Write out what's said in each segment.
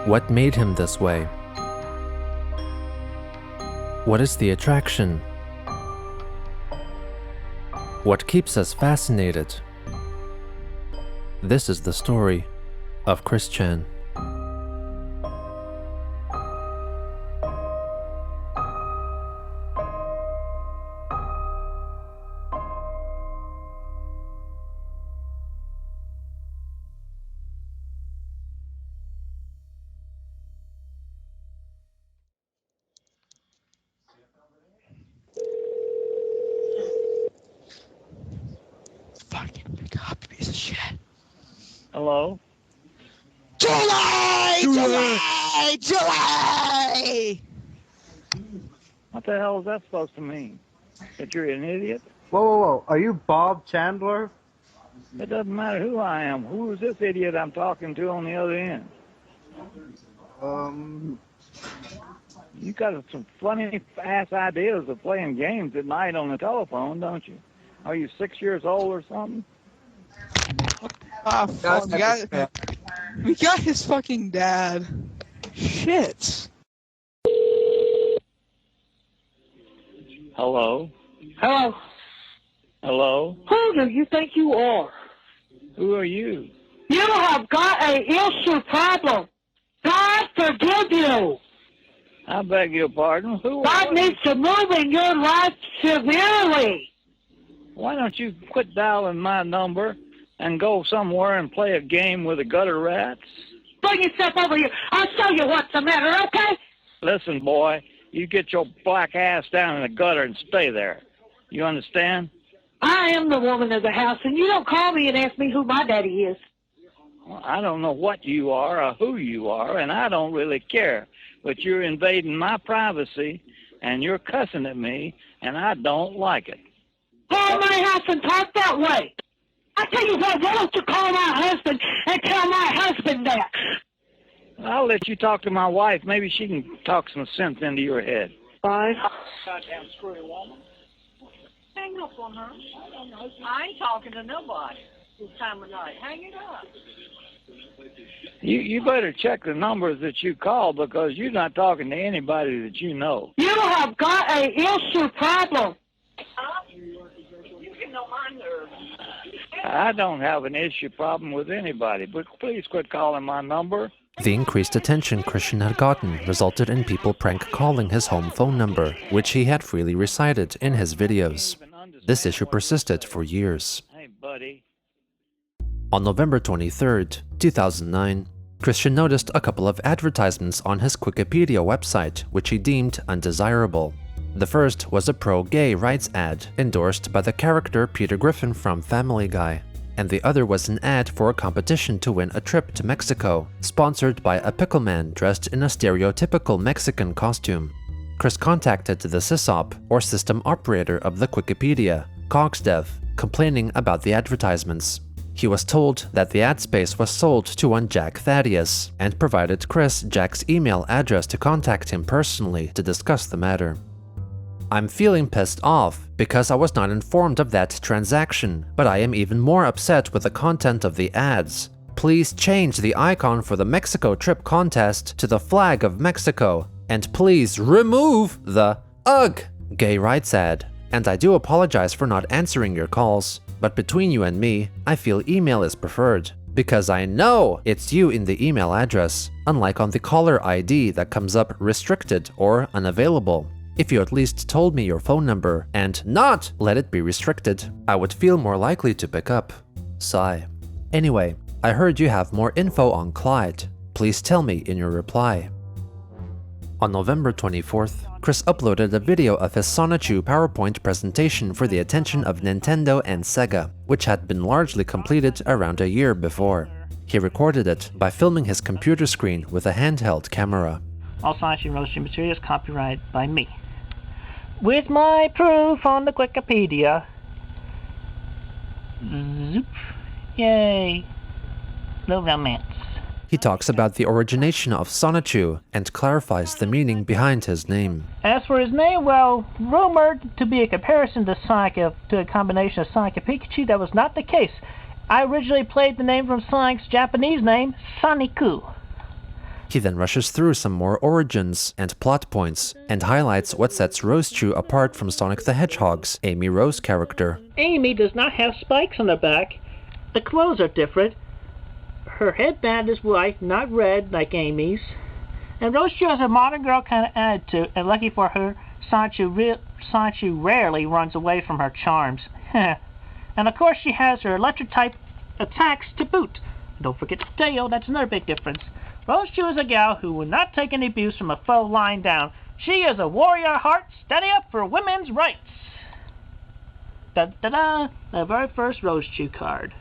What made him this way? What is the attraction? What keeps us fascinated? This is the story of Chris Chan. Fucking big hot piece of shit. Hello? July! What the hell is that supposed to mean? That you're an idiot? Whoa. Are you Bob Chandler? It doesn't matter who I am. Who is this idiot I'm talking to on the other end? You got some funny-ass ideas of playing games at night on the telephone, don't you? Are you 6 years old or something? Fuck, we got his fucking dad. Shit. Hello? Hello. Hello? Who do you think you are? Who are you? You have got an issue problem. God forgive you. I beg your pardon? Who God are needs to move in your life severely. Why don't you quit dialing my number and go somewhere and play a game with the gutter rats? Bring yourself over here. I'll show you what's the matter, okay? Listen, boy, you get your black ass down in the gutter and stay there. You understand? I am the woman of the house, and you don't call me and ask me who my daddy is. Well, I don't know what you are or who you are, and I don't really care. But you're invading my privacy, and you're cussing at me, and I don't like it. Call my house and talk that way. I tell you what, why don't you call my husband and tell my husband that? I'll let you talk to my wife. Maybe she can talk some sense into your head. Bye. Goddamn screwy woman. Hang up on her. I ain't talking to nobody this time of night. Hang it up. You better check the numbers that you call because you're not talking to anybody that you know. You have got an issue problem. Huh? You can know my nerves. I don't have an issue problem with anybody, but please quit calling my number. The increased attention Christian had gotten resulted in people prank calling his home phone number, which he had freely recited in his videos. This issue persisted for years. Hey, buddy. On November 23rd, 2009, Christian noticed a couple of advertisements on his CWCipedia website, which he deemed undesirable. The first was a pro-gay rights ad endorsed by the character Peter Griffin from Family Guy, and the other was an ad for a competition to win a trip to Mexico, sponsored by a pickle man dressed in a stereotypical Mexican costume. Chris contacted the sysop, or system operator of the CWCipedia, CogsDev, complaining about the advertisements. He was told that the ad space was sold to one Jack Thaddeus, and provided Chris Jack's email address to contact him personally to discuss the matter. I'm feeling pissed off because I was not informed of that transaction, but I am even more upset with the content of the ads. Please change the icon for the Mexico trip contest to the flag of Mexico, and please remove the UGH gay rights ad. And I do apologize for not answering your calls, but between you and me, I feel email is preferred, because I know it's you in the email address, unlike on the caller ID that comes up restricted or unavailable. If you at least told me your phone number and not let it be restricted, I would feel more likely to pick up. Sigh. Anyway, I heard you have more info on Clyde. Please tell me in your reply. On November 24th, Chris uploaded a video of his Sonichu PowerPoint presentation for the attention of Nintendo and Sega, which had been largely completed around a year before. He recorded it by filming his computer screen with a handheld camera. All Sonichu roasting materials copyrighted by me. With my proof on the CWCipedia. Zoop. Yay. No romance. He talks about the origination of Sonichu and clarifies the meaning behind his name. As for his name, well, rumored to be a comparison to a combination of Sonic and Pikachu, that was not the case. I originally played the name from Sonic's Japanese name, Soniku. He then rushes through some more origins and plot points, and highlights what sets Rosechu apart from Sonic the Hedgehog's Amy Rose character. Amy does not have spikes on her back. The clothes are different. Her headband is white, not red like Amy's. And Rosechu has a modern girl kind of attitude, and lucky for her, Sonichu rarely runs away from her charms. And of course she has her electric-type attacks to boot. Don't forget the tail, that's another big difference. Rosechu is a gal who will not take any abuse from a foe lying down. She is a warrior at heart, standing up for women's rights. Da-da-da, the very first Rosechu card.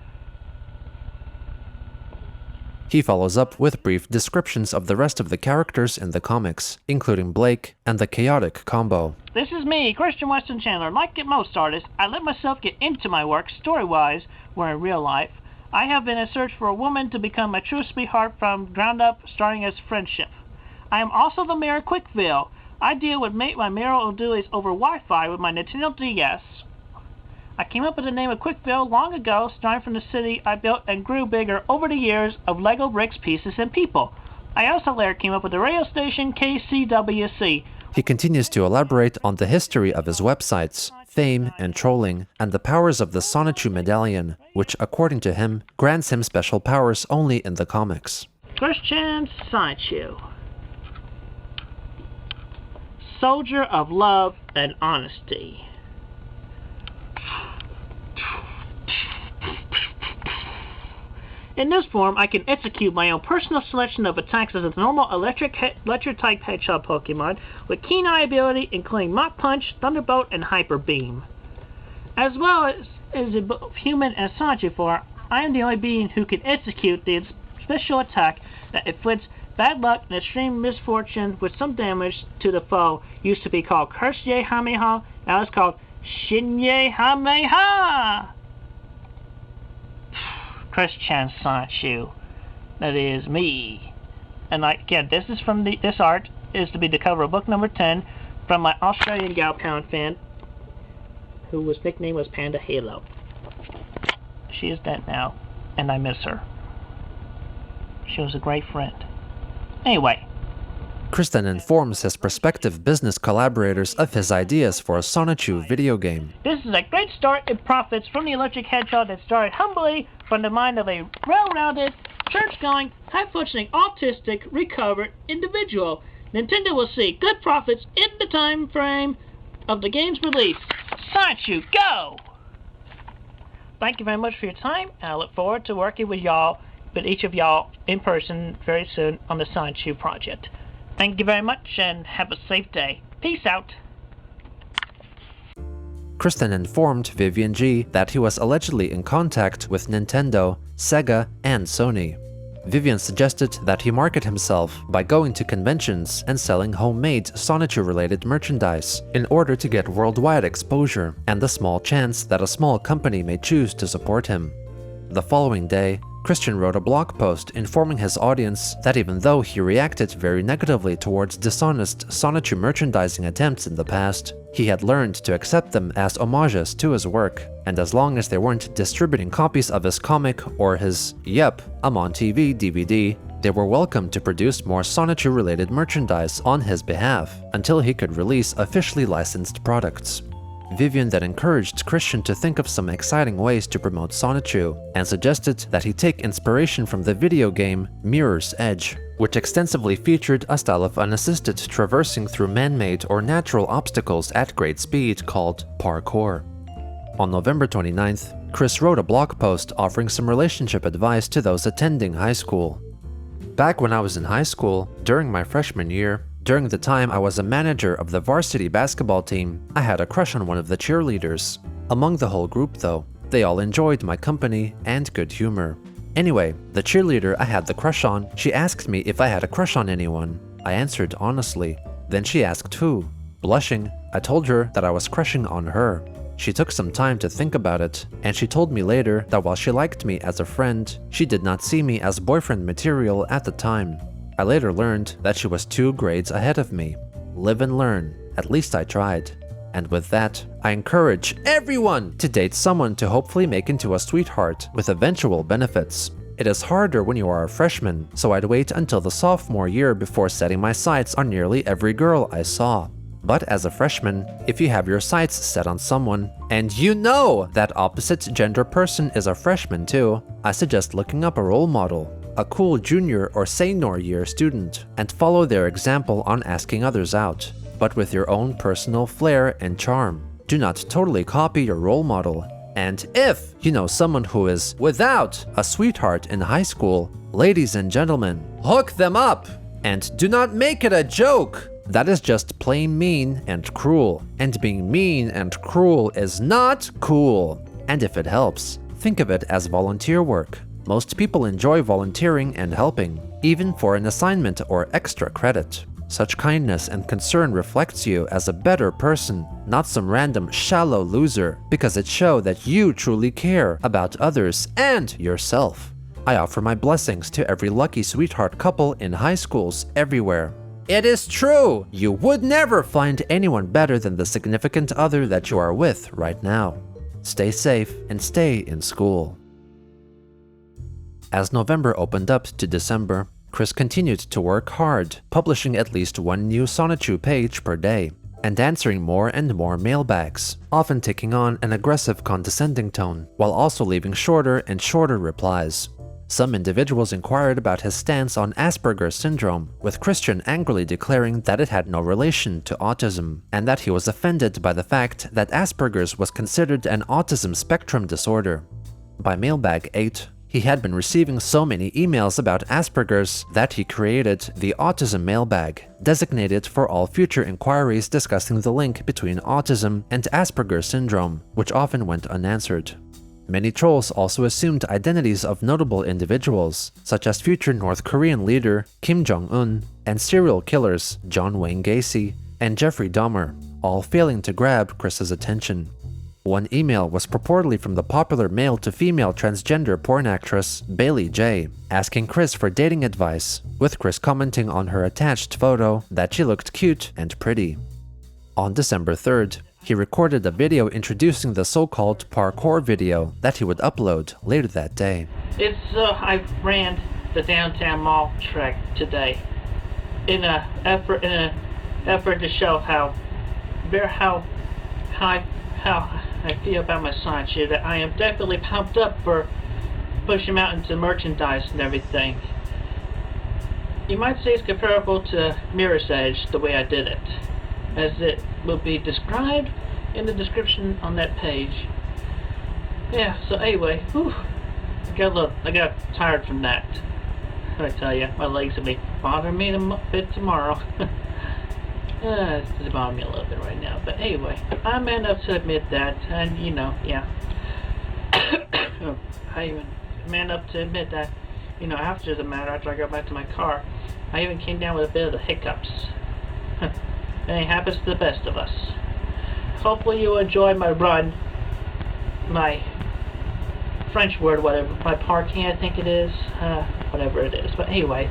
He follows up with brief descriptions of the rest of the characters in the comics, including Blake and the Chaotic combo. This is me, Christian Weston Chandler. Like most artists, I let myself get into my work story-wise, where in real life, I have been in search for a woman to become my true sweetheart from ground up, starting as friendship. I am also the Mayor of Quickville. I deal with my mayoral duties over Wi-Fi with my Nintendo DS. I came up with the name of Quickville long ago, starting from the city I built and grew bigger over the years of Lego bricks, pieces, and people. I also later came up with the radio station CWCipedia. He continues to elaborate on the history of his websites, fame and trolling, and the powers of the Sonichu medallion, which, according to him, grants him special powers only in the comics. Christian Sonichu. Soldier of love and honesty. In this form, I can execute my own personal selection of attacks as a normal electric-type hedgehog Pokemon with keen eye ability, including Mach Punch, Thunderbolt, and Hyper Beam. As well as in both human and Sonichu form, I am the only being who can execute the special attack that inflicts bad luck and extreme misfortune with some damage to the foe. Used to be called Curse Ye Hameha, now it's called Shin Ye Hameha! Christian Sonichu. That is me. And again, this is from this art is to be the cover of book number 10 from my Australian gal pound fan, whose nickname was Panda Halo. She is dead now, and I miss her. She was a great friend. Anyway. Chris then informs his prospective business collaborators of his ideas for a Sonichu video game. This is a great start in profits from the electric hedgehog that started humbly from the mind of a well-rounded, church-going, high-functioning, autistic, recovered individual. Nintendo will see good profits in the time frame of the game's release. Sonichu, go! Thank you very much for your time, and I look forward to working with each of y'all in person very soon on the Sonichu project. Thank you very much, and have a safe day. Peace out. Kristen informed Vivian G that he was allegedly in contact with Nintendo, Sega, and Sony. Vivian suggested that he market himself by going to conventions and selling homemade Sonichu-related merchandise in order to get worldwide exposure and the small chance that a small company may choose to support him. The following day, Christian wrote a blog post informing his audience that even though he reacted very negatively towards dishonest Sonichu merchandising attempts in the past, he had learned to accept them as homages to his work, and as long as they weren't distributing copies of his comic or his, yep, I'm on TV DVD, they were welcome to produce more Sonichu-related merchandise on his behalf until he could release officially licensed products. Vivian then encouraged Christian to think of some exciting ways to promote Sonichu, and suggested that he take inspiration from the video game Mirror's Edge, which extensively featured a style of unassisted traversing through man-made or natural obstacles at great speed called parkour. On November 29th, Chris wrote a blog post offering some relationship advice to those attending high school. Back when I was in high school, during my freshman year, during the time I was a manager of the varsity basketball team, I had a crush on one of the cheerleaders. Among the whole group though, they all enjoyed my company and good humor. Anyway, the cheerleader I had the crush on, she asked me if I had a crush on anyone. I answered honestly. Then she asked who. Blushing, I told her that I was crushing on her. She took some time to think about it, and she told me later that while she liked me as a friend, she did not see me as boyfriend material at the time. I later learned that she was 2 grades ahead of me. Live and learn. At least I tried. And with that, I encourage everyone to date someone to hopefully make into a sweetheart with eventual benefits. It is harder when you are a freshman, so I'd wait until the sophomore year before setting my sights on nearly every girl I saw. But as a freshman, if you have your sights set on someone, and you know that opposite gender person is a freshman too, I suggest looking up a role model, a cool junior or senior year student, and follow their example on asking others out, but with your own personal flair and charm. Do not totally copy your role model. And if you know someone who is without a sweetheart in high school, ladies and gentlemen, hook them up! And do not make it a joke! That is just plain mean and cruel, and being mean and cruel is not cool. And if it helps, think of it as volunteer work. Most people enjoy volunteering and helping, even for an assignment or extra credit. Such kindness and concern reflects you as a better person, not some random shallow loser, because it shows that you truly care about others and yourself. I offer my blessings to every lucky sweetheart couple in high schools everywhere. It is true! You would never find anyone better than the significant other that you are with right now. Stay safe and stay in school. As November opened up to December, Chris continued to work hard, publishing at least 1 new Sonichu page per day, and answering more and more mailbags, often taking on an aggressive condescending tone, while also leaving shorter and shorter replies. Some individuals inquired about his stance on Asperger's syndrome, with Christian angrily declaring that it had no relation to autism, and that he was offended by the fact that Asperger's was considered an autism spectrum disorder. By mailbag 8, he had been receiving so many emails about Asperger's that he created the Autism Mailbag, designated for all future inquiries discussing the link between autism and Asperger's syndrome, which often went unanswered. Many trolls also assumed identities of notable individuals, such as future North Korean leader Kim Jong-un and serial killers John Wayne Gacy and Jeffrey Dahmer, all failing to grab Chris's attention. One email was purportedly from the popular male-to-female transgender porn actress Bailey J, asking Chris for dating advice, with Chris commenting on her attached photo that she looked cute and pretty. On December 3rd, he recorded a video introducing the so-called parkour video that he would upload later that day. I ran the downtown mall track today in an effort to show how I feel about my science here, that I am definitely pumped up for pushing them out into merchandise and everything. You might say it's comparable to Mirror's Edge, the way I did it, as it will be described in the description on that page. Yeah, so anyway, whew, I got tired from that. I tell you, my legs will be bothering me a bit tomorrow. It's bothering me a little bit right now, but anyway, I'm man enough to admit that, and you know, yeah. I even man up to admit that, you know, after the matter, after I got back to my car, I even came down with a bit of the hiccups. It happens to the best of us. Hopefully you enjoy my run, my French word, whatever, my parking, I think it is, whatever it is. But anyway,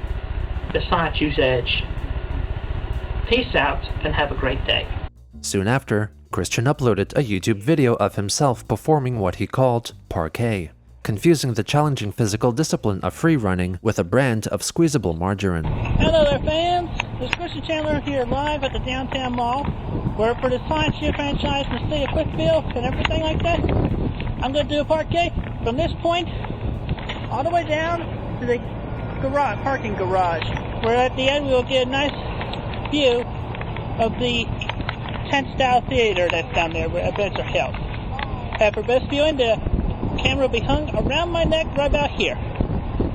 the Sonichu's Edge. Peace out and have a great day. Soon after, Christian uploaded a YouTube video of himself performing what he called parquet, confusing the challenging physical discipline of free running with a brand of squeezable margarine. Hello there, fans. This is Weston Chandler here live at the downtown mall, where for the Science Show franchise in the state of Quickville and everything like that, I'm going to do a parquet from this point all the way down to the parking garage, where at the end we will get a nice view of the tent-style theater that's down there where events are held. And for best viewing, the camera will be hung around my neck right about here,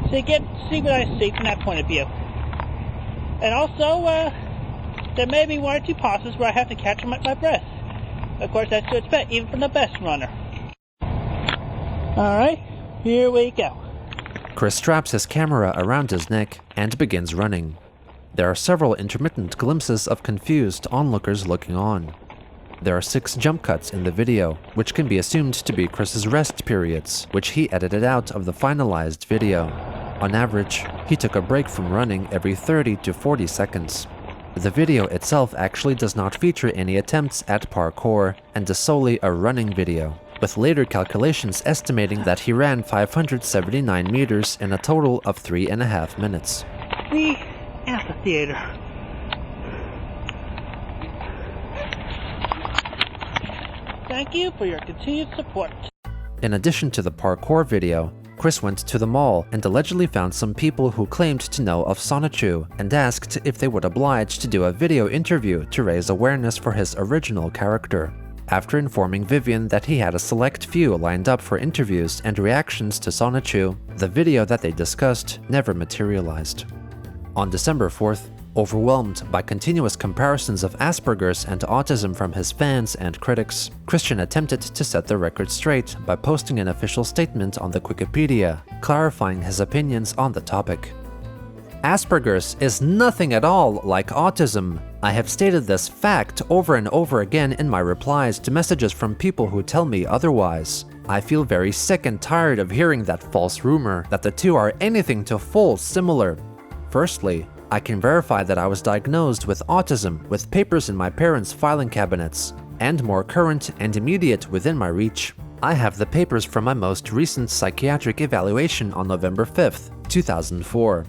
so you get to see what I see from that point of view. And also, there may be 1 or 2 pauses where I have to catch my breath. Of course, that's to expect, even from the best runner. Alright, here we go. Chris straps his camera around his neck and begins running. There are several intermittent glimpses of confused onlookers looking on. There are 6 jump cuts in the video, which can be assumed to be Chris's rest periods, which he edited out of the finalized video. On average, he took a break from running every 30 to 40 seconds. The video itself actually does not feature any attempts at parkour and is solely a running video, with later calculations estimating that he ran 579 meters in a total of 3.5 minutes. The amphitheater. Thank you for your continued support. In addition to the parkour video, Chris went to the mall and allegedly found some people who claimed to know of Sonichu and asked if they would oblige to do a video interview to raise awareness for his original character. After informing Vivian that he had a select few lined up for interviews and reactions to Sonichu, the video that they discussed never materialized. On December 4th, overwhelmed by continuous comparisons of Asperger's and autism from his fans and critics, Christian attempted to set the record straight by posting an official statement on the CWCipedia, clarifying his opinions on the topic. Asperger's is nothing at all like autism. I have stated this fact over and over again in my replies to messages from people who tell me otherwise. I feel very sick and tired of hearing that false rumor that the two are anything to full similar. Firstly, I can verify that I was diagnosed with autism with papers in my parents' filing cabinets, and more current and immediate within my reach. I have the papers from my most recent psychiatric evaluation on November 5th, 2004.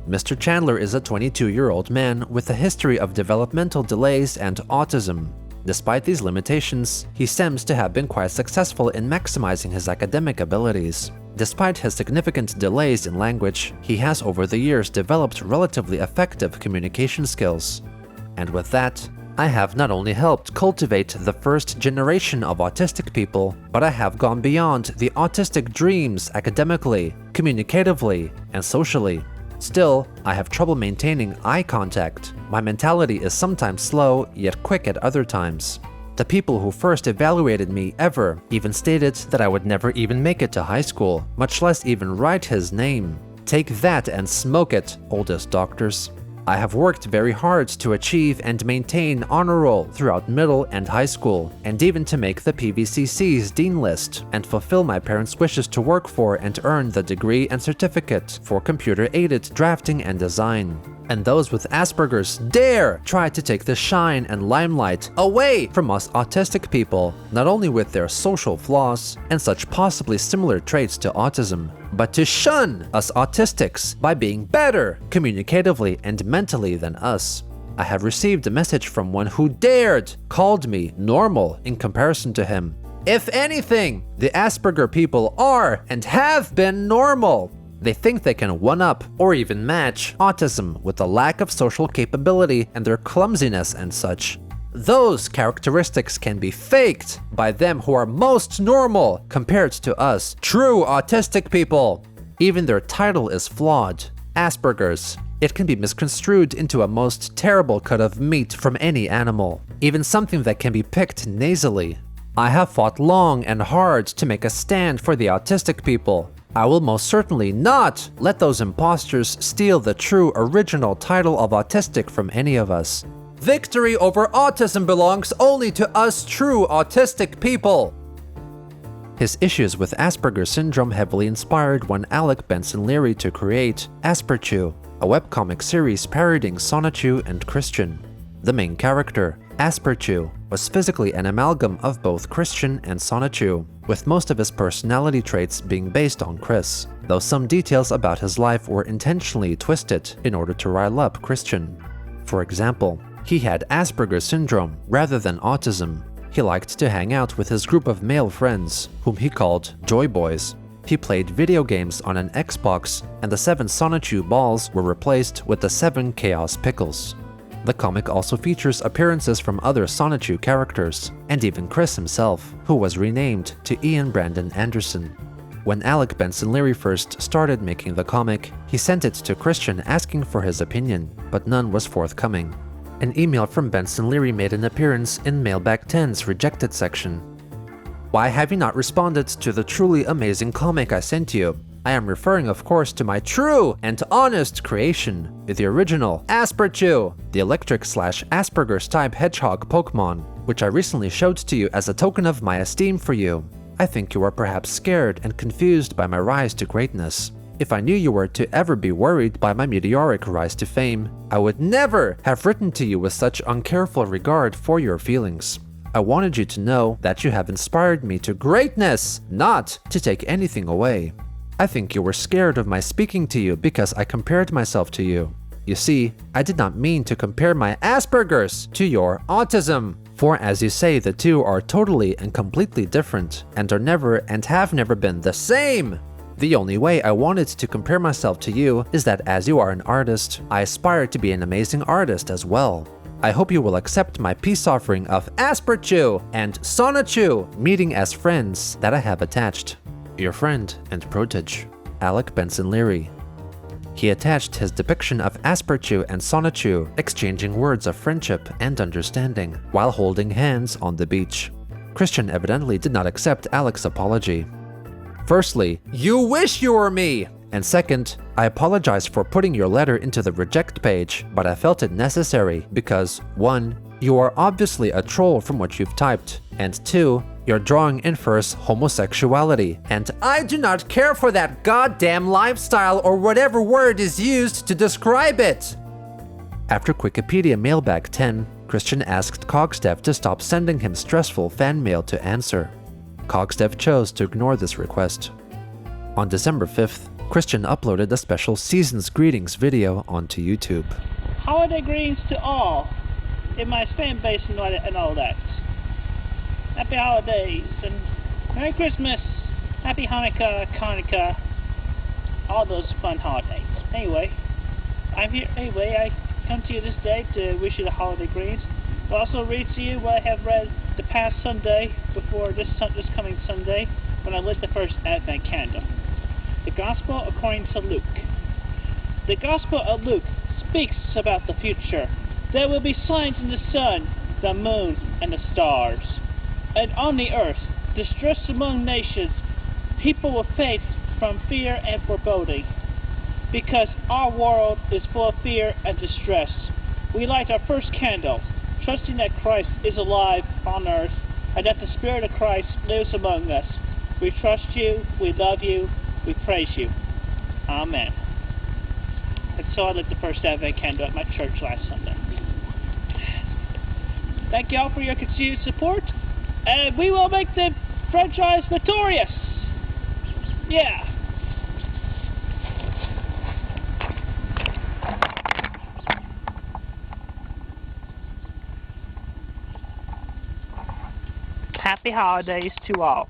Mr. Chandler is a 22-year-old man with a history of developmental delays and autism. Despite these limitations, he seems to have been quite successful in maximizing his academic abilities. Despite his significant delays in language, he has over the years developed relatively effective communication skills. And with that, I have not only helped cultivate the first generation of autistic people, but I have gone beyond the autistic dreams academically, communicatively, and socially. Still, I have trouble maintaining eye contact. My mentality is sometimes slow, yet quick at other times. The people who first evaluated me ever even stated that I would never even make it to high school, much less even write his name. Take that and smoke it, oldest doctors. I have worked very hard to achieve and maintain honor roll throughout middle and high school, and even to make the PVCC's Dean list, and fulfill my parents' wishes to work for and earn the degree and certificate for computer-aided drafting and design. And those with Asperger's dare try to take the shine and limelight away from us autistic people, not only with their social flaws and such possibly similar traits to autism, but to shun us autistics by being better communicatively and mentally than us. I have received a message from one who called me normal in comparison to him. If anything, the Asperger people are and have been normal. They think they can one-up or even match autism with the lack of social capability and their clumsiness and such. Those characteristics can be faked by them who are most normal compared to us, true autistic people. Even their title is flawed, Asperger's. It can be misconstrued into a most terrible cut of meat from any animal, even something that can be picked nasally. I have fought long and hard to make a stand for the autistic people. I will most certainly not let those imposters steal the true original title of autistic from any of us. Victory over autism belongs only to us true autistic people. His issues with Asperger's syndrome heavily inspired one Alec Benson Leary to create Asperchu, a webcomic series parodying Sonichu and Christian. The main character, Asperchu, was physically an amalgam of both Christian and Sonichu, with most of his personality traits being based on Chris, though some details about his life were intentionally twisted in order to rile up Christian. For example, he had Asperger's syndrome rather than autism. He liked to hang out with his group of male friends, whom he called Joy Boys. He played video games on an Xbox, and the 7 Sonichu balls were replaced with the 7 Chaos Pickles. The comic also features appearances from other Sonichu characters, and even Chris himself, who was renamed to Ian Brandon Anderson. When Alec Benson Leary first started making the comic, he sent it to Christian asking for his opinion, but none was forthcoming. An email from Benson Leary made an appearance in Mailbag 10's rejected section. Why have you not responded to the truly amazing comic I sent you? I am referring, of course, to my true and honest creation, the original Asperchu, the electric/Asperger's type hedgehog Pokemon. which I recently showed to you as a token of my esteem for you. I think you are perhaps scared and confused by my rise to greatness. If I knew you were to ever be worried by my meteoric rise to fame, I would never have written to you with such uncareful regard for your feelings. I wanted you to know that you have inspired me to greatness, not to take anything away. I think you were scared of my speaking to you because I compared myself to you. You see, I did not mean to compare my Asperger's to your autism. For as you say, the two are totally and completely different, and are never and have never been the same. The only way I wanted to compare myself to you is that as you are an artist, I aspire to be an amazing artist as well. I hope you will accept my peace offering of Asperchu and Sonichu, meeting as friends that I have attached. Your friend and protege, Alec Benson Leary. He attached his depiction of Asperchu and Sonichu exchanging words of friendship and understanding while holding hands on the beach. Christian evidently did not accept Alec's apology. Firstly, you wish you were me! And second, I apologize for putting your letter into the reject page, but I felt it necessary because 1. You are obviously a troll from what you've typed, and 2. Your drawing infers homosexuality, and I do not care for that goddamn lifestyle or whatever word is used to describe it! After Wikipedia Mailbag 10, Christian asked Cogsdev to stop sending him stressful fan mail to answer. Cogsdev chose to ignore this request. On December 5th, Christian uploaded a special Season's Greetings video onto YouTube. Holiday greetings to all in my fan base and all that. Happy holidays and Merry Christmas, Happy Hanukkah, all those fun holidays. Anyway, I'm here. Anyway, I come to you this day to wish you the holiday greetings. I'll also read to you what I have read the past Sunday before this coming Sunday when I lit the first Advent candle. The Gospel according to Luke. The Gospel of Luke speaks about the future. There will be signs in the sun, the moon, and the stars. And on the earth, distress among nations, people with faith from fear and foreboding. Because our world is full of fear and distress, we light our first candle, trusting that Christ is alive on earth and that the Spirit of Christ lives among us. We trust you, we love you, we praise you. Amen. And so I lit the first Advent candle at my church last Sunday. Thank you all for your continued support, and we will make the franchise notorious. Yeah. Happy holidays to all.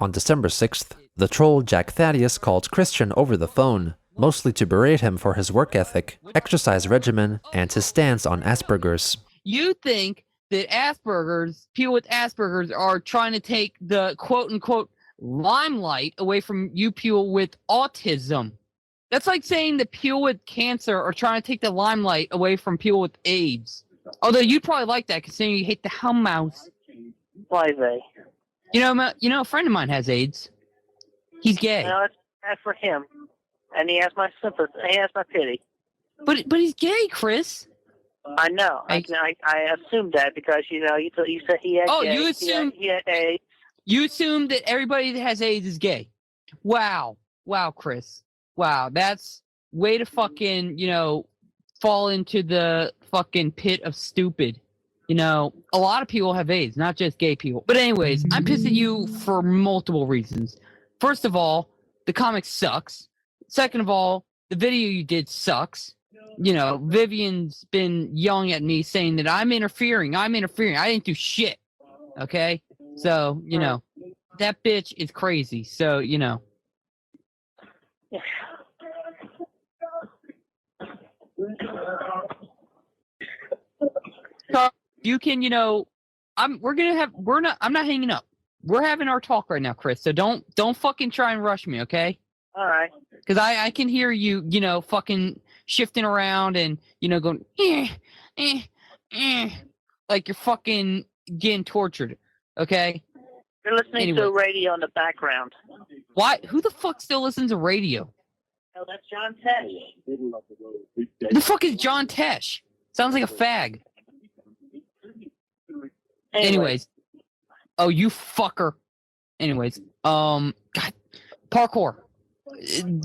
On December 6th, the troll Jack Thaddeus called Christian over the phone, mostly to berate him for his work ethic, exercise regimen, and his stance on Asperger's. You think that people with Asperger's are trying to take the quote-unquote limelight away from you people with autism. That's like saying that people with cancer are trying to take the limelight away from people with AIDS. Although you'd probably like that, considering you hate the hell mouse. Why they? You know, a friend of mine has AIDS. He's gay. No, it's bad for him, and he has my sympathy. He has my pity. But he's gay, Chris. I know. I assumed that because you said he had. Oh, gay. you assumed he had AIDS. You assume that everybody that has AIDS is gay. Wow, Chris. Wow, that's way to fucking fall into the fucking pit of stupid. A lot of people have AIDS, not just gay people. But anyways, I'm pissed at you for multiple reasons. First of all, the comic sucks. Second of all, the video you did sucks. Vivian's been yelling at me saying that I'm interfering. I didn't do shit. Okay? So, that bitch is crazy. So, So you can, I'm not hanging up. We're having our talk right now, Chris. So don't fucking try and rush me, okay? All right. Because I can hear you, fucking shifting around and, going, like you're fucking getting tortured, okay? You're listening to a radio in the background. Why? Who the fuck still listens to radio? Oh, that's John Tesh. Who the fuck is John Tesh? Sounds like a fag. Anyways. Oh, you fucker. Anyways, God, parkour.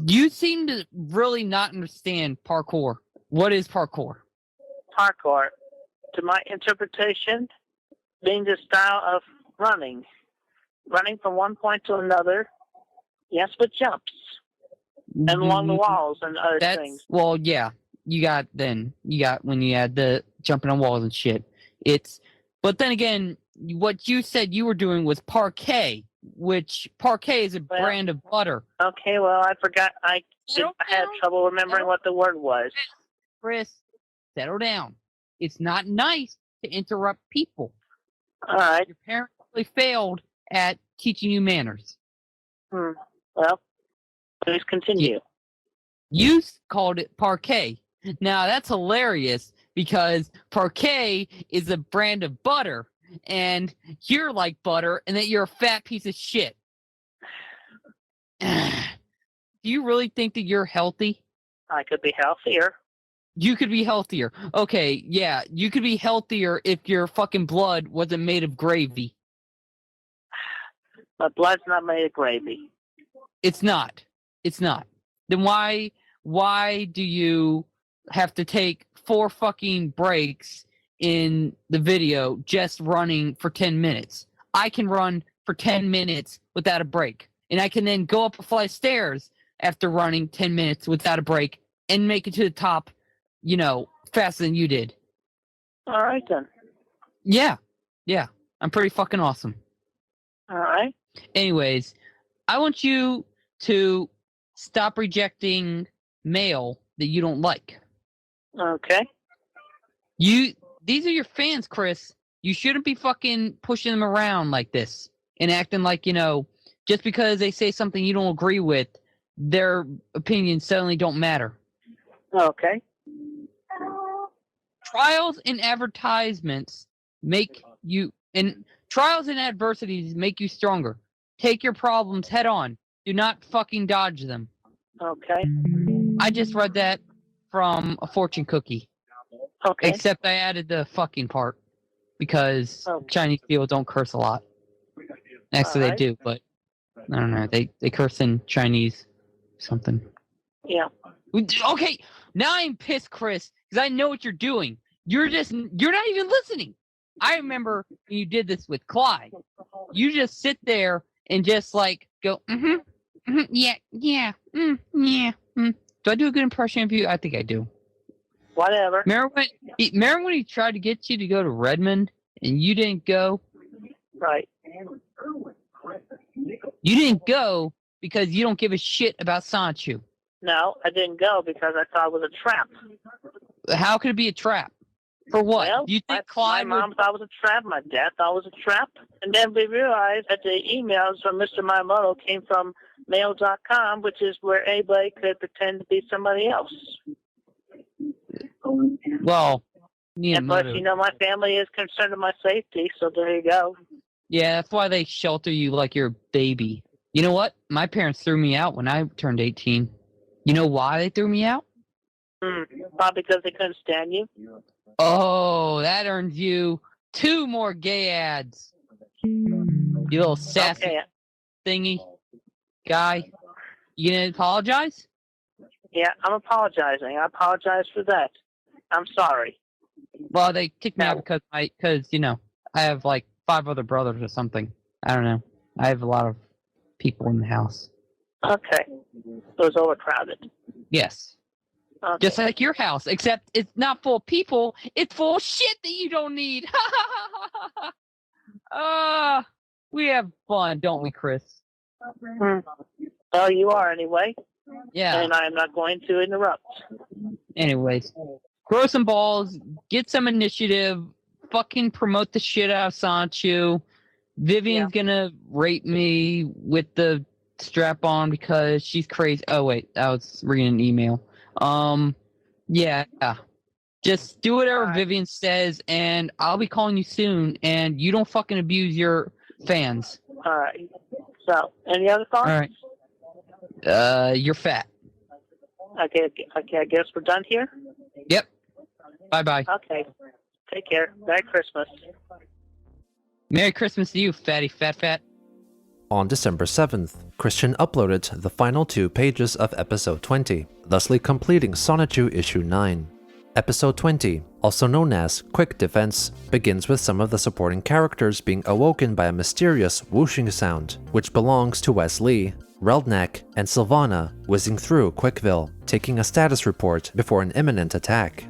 You seem to really not understand parkour. What is parkour? Parkour, to my interpretation, being the style of running from one point to another. Yes, with jumps and along the walls and other things. Well, yeah, you got when you had the jumping on walls and shit. But then again, what you said you were doing was parquet, which parquet is a brand of butter. Okay, well, I forgot. I had trouble remembering what the word was. Chris, settle down. It's not nice to interrupt people. All right. Your parents really failed at teaching you manners. Well, please continue. You called it parquet. Now, that's hilarious because parquet is a brand of butter, and you're like butter, and that you're a fat piece of shit. Do you really think that you're healthy? I could be healthier. You could be healthier. Okay, yeah, you could be healthier if your fucking blood wasn't made of gravy. My blood's not made of gravy. It's not. It's not. Then why do you have to take 4 fucking breaks in the video just running for 10 minutes? I can run for 10 minutes without a break. And I can then go up a flight of stairs after running 10 minutes without a break and make it to the top, faster than you did. All right, then. Yeah. Yeah. I'm pretty fucking awesome. All right. Anyways, I want you to stop rejecting mail that you don't like. Okay. These are your fans, Chris. You shouldn't be fucking pushing them around like this and acting like, just because they say something you don't agree with, their opinions suddenly don't matter. Okay. Trials and advertisements trials and adversities make you stronger. Take your problems head on. Do not fucking dodge them. Okay. I just read that from a fortune cookie. Okay. Except I added the fucking part because Chinese people don't curse a lot. Actually, they do, but I don't know. They curse in Chinese something. Yeah. Okay, now I'm pissed, Chris, because I know what you're doing. You're not even listening. I remember when you did this with Clyde. You just sit there and just go, yeah. Do I do a good impression of you? I think I do. Whatever. Remember when he tried to get you to go to Redmond and you didn't go? Right. You didn't go because you don't give a shit about Sanchu. No, I didn't go because I thought it was a trap. How could it be a trap? For what? Well, Do you think my mom thought it was a trap. My dad thought it was a trap. And then we realized that the emails from Mr. Miyamoto came from mail.com, which is where anybody could pretend to be somebody else. Well, and plus, my family is concerned with my safety, so there you go. Yeah, that's why they shelter you like you're a baby. You know what? My parents threw me out when I turned 18. You know why they threw me out? Probably because they couldn't stand you. Oh, that earns you 2 more gay ads. You little sassy thingy guy. You gonna apologize? Yeah, I'm apologizing. I apologize for that. I'm sorry. Well, they kicked me out because I have 5 other brothers or something. I don't know. I have a lot of people in the house. Okay. So it's overcrowded. Yes. Okay. Just like your house, except it's not full of people. It's full of shit that you don't need. We have fun, don't we, Chris? Well, you are anyway. Yeah. And I'm not going to interrupt. Anyways, grow some balls, get some initiative, fucking promote the shit out of Sanchu. Vivian's gonna rape me with the strap on because she's crazy. Oh, wait, I was reading an email. Yeah. Just do whatever Vivian says, and I'll be calling you soon, and you don't fucking abuse your fans. All right. So, any other thoughts? All right. You're fat. Okay, I guess we're done here? Yep. Bye-bye. Okay. Take care. Merry Christmas. Merry Christmas to you, fatty fat. On December 7th, Christian uploaded the final 2 pages of episode 20, thusly completing Sonichu issue 9. Episode 20, also known as Quick Defense, begins with some of the supporting characters being awoken by a mysterious whooshing sound, which belongs to Wesley, Reldnak, and Sylvana whizzing through Quickville, taking a status report before an imminent attack.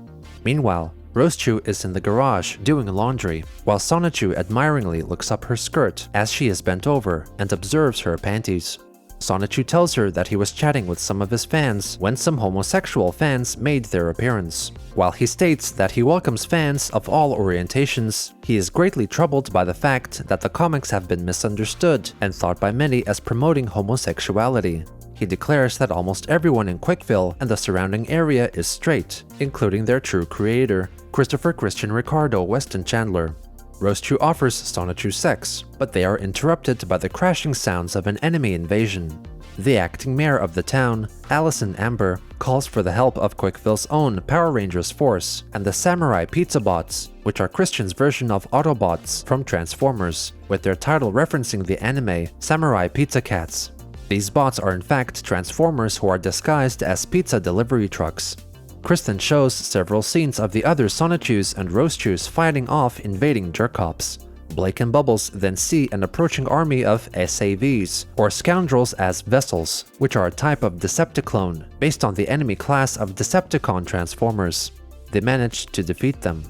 Meanwhile, Rosechu is in the garage doing laundry, while Sonichu admiringly looks up her skirt as she is bent over and observes her panties. Sonichu tells her that he was chatting with some of his fans when some homosexual fans made their appearance. While he states that he welcomes fans of all orientations, he is greatly troubled by the fact that the comics have been misunderstood and thought by many as promoting homosexuality. He declares that almost everyone in Quickville and the surrounding area is straight, including their true creator, Christopher Christian Ricardo Weston Chandler. Rosechu offers Sonichu sex, but they are interrupted by the crashing sounds of an enemy invasion. The acting mayor of the town, Allison Amber, calls for the help of Quickville's own Power Rangers force and the Samurai Pizza Bots, which are Christian's version of Autobots from Transformers, with their title referencing the anime Samurai Pizza Cats. These bots are in fact Transformers who are disguised as pizza delivery trucks. Kristen shows several scenes of the other Sonichus and Rosechus fighting off invading Jerkops. Blake and Bubbles then see an approaching army of SAVs, or scoundrels as vessels, which are a type of Decepticlone based on the enemy class of Decepticon Transformers. They manage to defeat them.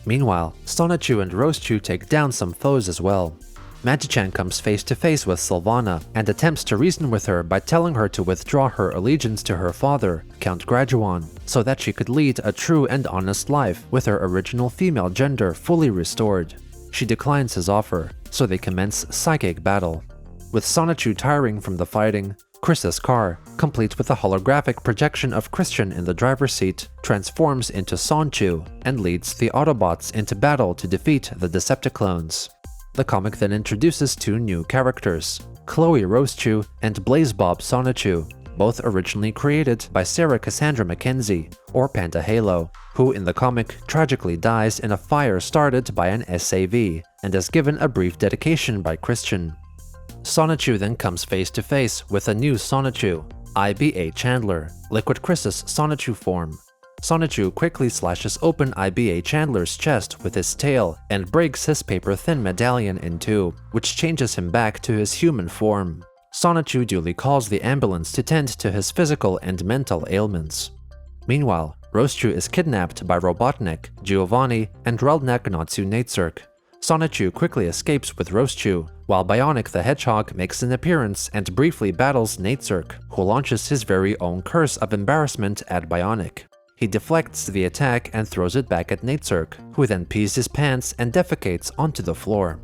Meanwhile, Sonichu and Rosechu take down some foes as well. Magi-chan comes face to face with Sylvana and attempts to reason with her by telling her to withdraw her allegiance to her father, Count Graduan, so that she could lead a true and honest life with her original female gender fully restored. She declines his offer, so they commence psychic battle. With Sonichu tiring from the fighting, Chris's car, complete with a holographic projection of Christian in the driver's seat, transforms into Sonchu and leads the Autobots into battle to defeat the Decepticlones. The comic then introduces 2 new characters, Chloe Rosechu and Blaze Bob Sonichu, both originally created by Sarah Cassandra Mackenzie, or Panda Halo, who in the comic tragically dies in a fire started by an SAV, and is given a brief dedication by Christian. Sonichu then comes face to face with a new Sonichu, IBA Chandler, Liquid Chris's Sonichu form. Sonichu quickly slashes open IBA Chandler's chest with his tail and breaks his paper-thin medallion in 2, which changes him back to his human form. Sonichu duly calls the ambulance to tend to his physical and mental ailments. Meanwhile, Rosechu is kidnapped by Robotnik, Giovanni, and Reldnak Natsu Natsirk. Sonichu quickly escapes with Rosechu, while Bionic the Hedgehog makes an appearance and briefly battles Natsirk, who launches his very own curse of embarrassment at Bionic. He deflects the attack and throws it back at Natsirk, who then pees his pants and defecates onto the floor.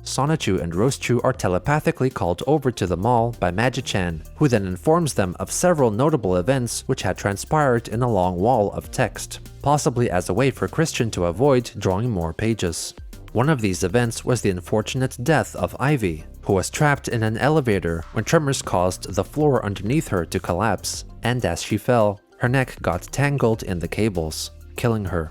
Sonichu and Rosechu are telepathically called over to the mall by Magi-chan, who then informs them of several notable events which had transpired in a long wall of text, possibly as a way for Christian to avoid drawing more pages. One of these events was the unfortunate death of Ivy, who was trapped in an elevator when tremors caused the floor underneath her to collapse, and as she fell, her neck got tangled in the cables, killing her.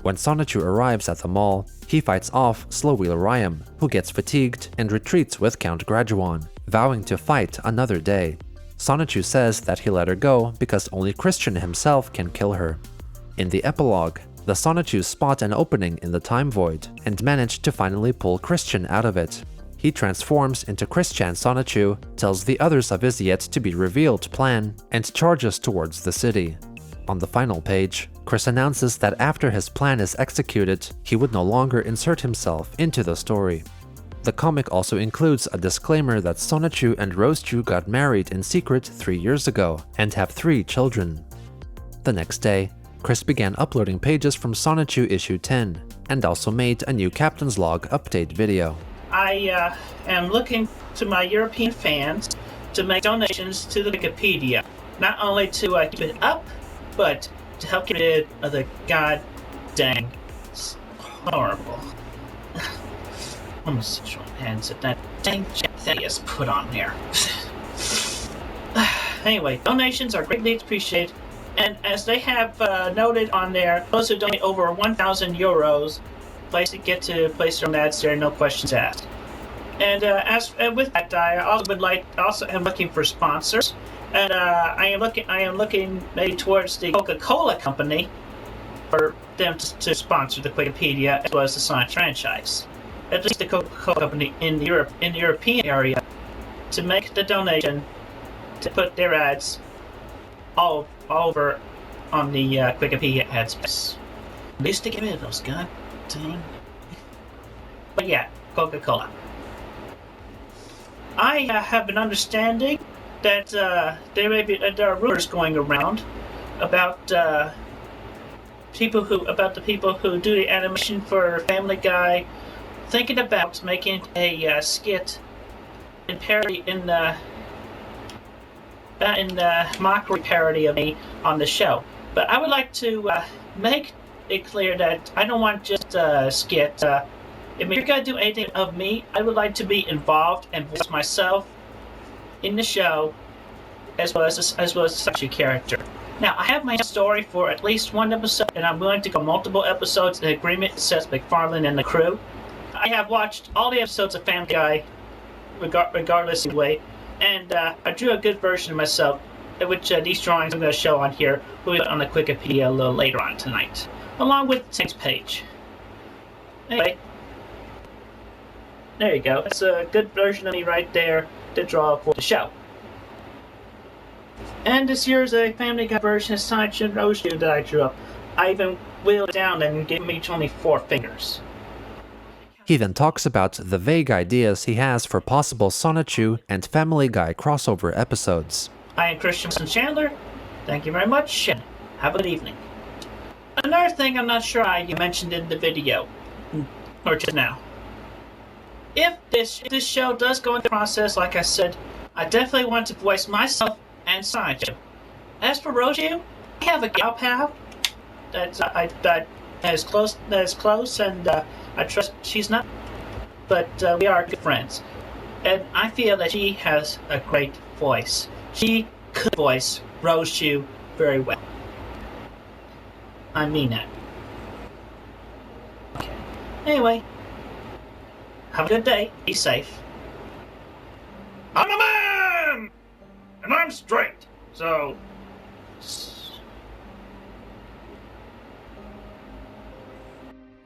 When Sonichu arrives at the mall, he fights off Slowwheel Ryam, who gets fatigued and retreats with Count Graduan, vowing to fight another day. Sonichu says that he let her go because only Christian himself can kill her. In the epilogue, the Sonichus spot an opening in the time void and manage to finally pull Christian out of it. He transforms into Christian Sonichu, tells the others of his yet-to-be-revealed plan, and charges towards the city. On the final page, Chris announces that after his plan is executed, he would no longer insert himself into the story. The comic also includes a disclaimer that Sonichu and Rosechu got married in secret 3 years ago and have 3 children. The next day, Chris began uploading pages from Sonichu issue 10, and also made a new Captain's Log update video. I am looking to my European fans to make donations to the Wikipedia, not only to keep it up, but to help get rid of the goddamn horrible homosexual hands that dang Jack Thaddeus put on there. Anyway, donations are greatly appreciated, and as they have noted on there, those who donate over 1,000 euros get to place your ads there, no questions asked. And with that, I also am looking for sponsors, and I am looking maybe towards the Coca-Cola company for them to sponsor the Wikipedia as well as the Sonic franchise. At least the Coca-Cola company in the European area, to make the donation to put their ads all over on the Wikipedia ad space. At least to get rid of those goddamn. But yeah, Coca-Cola. I have been understanding that there are rumors going around about the people who do the animation for Family Guy, thinking about making a skit in parody in mockery parody of me on the show. But I would like to make it clear that I don't want just a skit. If you're gonna do anything of me, I would like to be involved and voice myself in the show, as well as such a character. Now, I have my story for at least one episode, and I'm willing to go multiple episodes in agreement with Seth MacFarlane and the crew. I have watched all the episodes of Family Guy, regardless of the way, and I drew a good version of myself, which these drawings I'm going to show on here will be on the Wikipedia a little later on tonight, along with the next page. Anyway, there you go. That's a good version of me right there to draw for the show. And this here's a Family Guy version of Sonic and Roshu that I drew up. I even wheeled it down and gave me each only 4 fingers. He then talks about the vague ideas he has for possible Sonichu and Family Guy crossover episodes. I am Weston Chandler. Thank you very much, and have a good evening. Another thing I'm not sure I mentioned in the video, or just now. If this show does go into the process, like I said, I definitely want to voice myself and Sonichu. As for Roshu, I have a gal pal that is close, and I trust she's not, but we are good friends. And I feel that she has a great voice. She could voice Roshu very well. I mean that. Okay. Anyway, have a good day. Be safe. I'm a man! And I'm straight, so...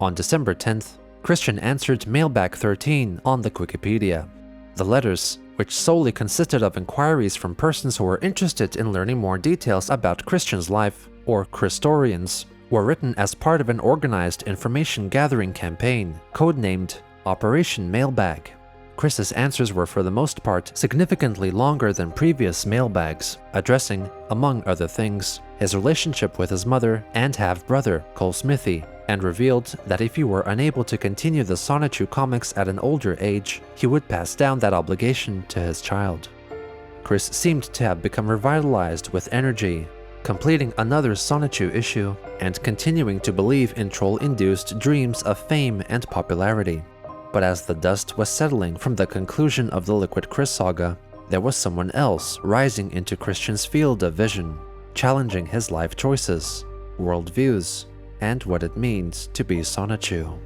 On December 10th, Christian answered Mailbag 13 on the Wikipedia. The letters, which solely consisted of inquiries from persons who were interested in learning more details about Christian's life, or Christorians, were written as part of an organized information-gathering campaign, codenamed Operation Mailbag. Chris's answers were for the most part significantly longer than previous mailbags, addressing, among other things, his relationship with his mother and half-brother, Cole Smithy, and revealed that if he were unable to continue the Sonichu comics at an older age, he would pass down that obligation to his child. Chris seemed to have become revitalized with energy, completing another Sonichu issue and continuing to believe in troll-induced dreams of fame and popularity. But as the dust was settling from the conclusion of the Liquid Chris saga, there was someone else rising into Christian's field of vision, challenging his life choices, worldviews, and what it means to be Sonichu.